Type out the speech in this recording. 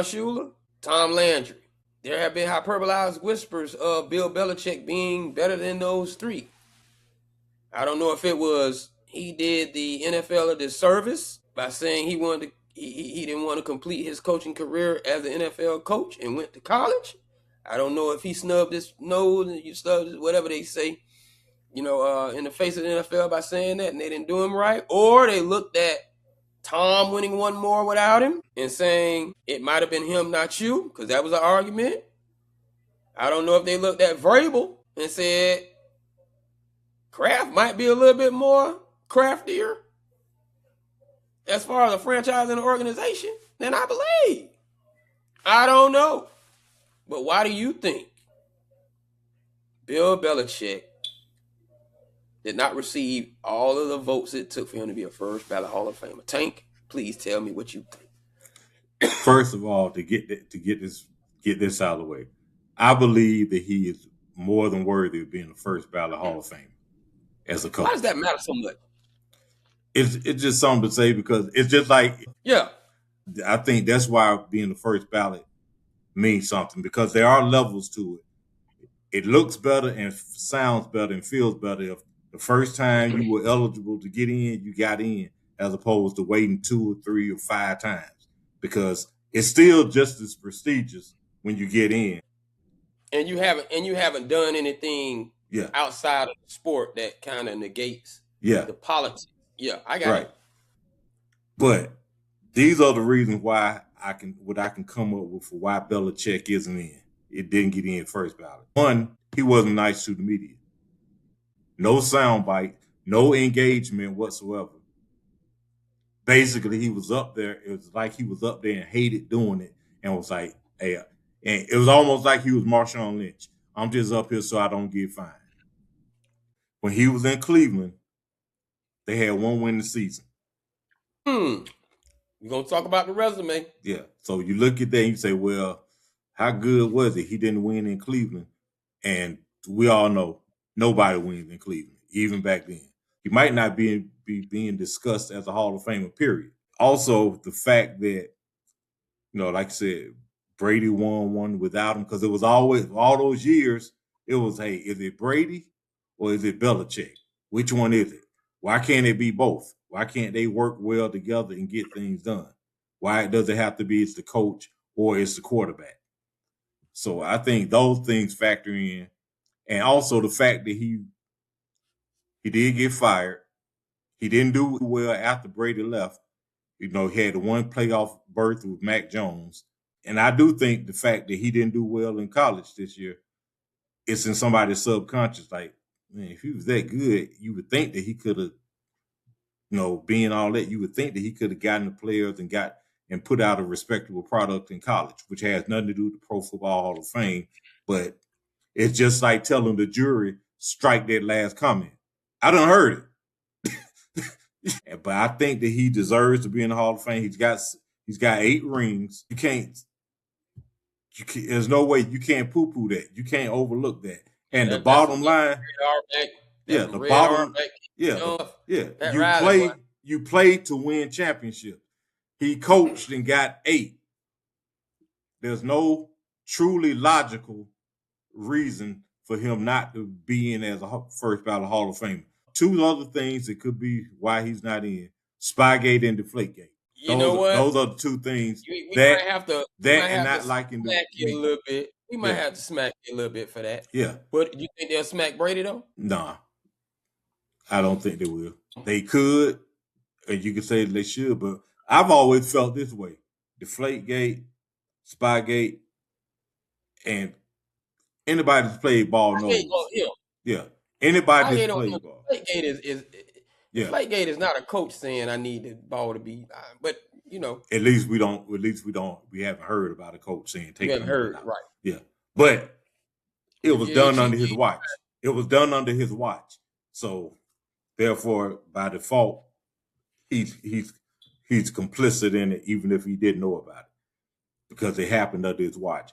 Don Shula, Tom Landry. There have been hyperbolized whispers of Bill Belichick being better than those three. I don't know if it was he did the NFL a disservice by saying he didn't want to complete his coaching career as an NFL coach and went to college. I don't know if he snubbed his nose and you snubbed whatever they say, in the face of the NFL by saying that and they didn't do him right, or they looked at Tom winning one more without him and saying it might have been him, not you, because that was an argument. I don't know if they looked at Vrabel and said Kraft might be a little bit more craftier as far as a franchise and an organization than I believe. I don't know. But why do you think Bill Belichick did not receive all of the votes it took for him to be a first ballot Hall of Famer? Tank, please tell me what you think. First of all, to get this out of the way, I believe that he is more than worthy of being the first ballot Hall of Famer as a coach. Why does that matter so much? It's just something to say because it's just like, yeah, I think that's why being the first ballot means something, because there are levels to it. It looks better and sounds better and feels better if the first time you were eligible to get in, you got in, as opposed to waiting 2 or 3 or 5 times, because it's still just as prestigious when you get in. And you haven't done anything outside of the sport that kind of negates the politics. Yeah, I got it. But these are the reasons why I can come up with for why Belichick isn't in. It didn't get in first ballot. One, he wasn't nice to the media. No soundbite, no engagement whatsoever. Basically, he was up there. It was like he was up there and hated doing it, and was like, "Hey," and it was almost like he was Marshawn Lynch. I'm just up here so I don't get fined. When he was in Cleveland, they had one win the season. We're gonna talk about the resume. Yeah. So you look at that and you say, well, how good was it? He didn't win in Cleveland. And we all know nobody wins in Cleveland, even back then. He might not be being discussed as a Hall of Famer, period. Also, the fact that, like I said, Brady won one without him, because it was always, all those years, it was, hey, is it Brady or is it Belichick? Which one is it? Why can't it be both? Why can't they work well together and get things done? Why does it have to be it's the coach or it's the quarterback? So I think those things factor in. And also the fact that he did get fired. He didn't do well after Brady left. He had the one playoff berth with Mac Jones. And I do think the fact that he didn't do well in college this year, it's in somebody's subconscious. Like, man, if he was that good, you would think that he could have, being all that, you would think that he could have gotten the players and put out a respectable product in college, which has nothing to do with the Pro Football Hall of Fame. But it's just like telling the jury, strike that last comment. I done heard it. But I think that he deserves to be in the Hall of Fame. He's got 8 rings. There's no way you can't poo-poo that. You can't overlook that. And the bottom line, you play to win championships. He coached and got 8. There's no truly logical reason for him not to be in as a first ballot Hall of Famer. 2 other things that could be why he's not in: Spygate and Deflategate. Those are the 2 things. We might have to smack you a little bit. We might have to smack you a little bit for that. Yeah. But you think they'll smack Brady though? Nah, I don't think they will. They could, and you could say they should, but I've always felt this way: Deflategate, Spygate, and anybody that's played ball knows. Yeah. Anybody that's played ball. Deflategate is not a coach saying I need the ball to be, but At least we haven't heard about a coach saying take it. We haven't heard, right? Yeah. But it was done under his watch. It was done under his watch. So therefore, by default, he's complicit in it, even if he didn't know about it, because it happened under his watch.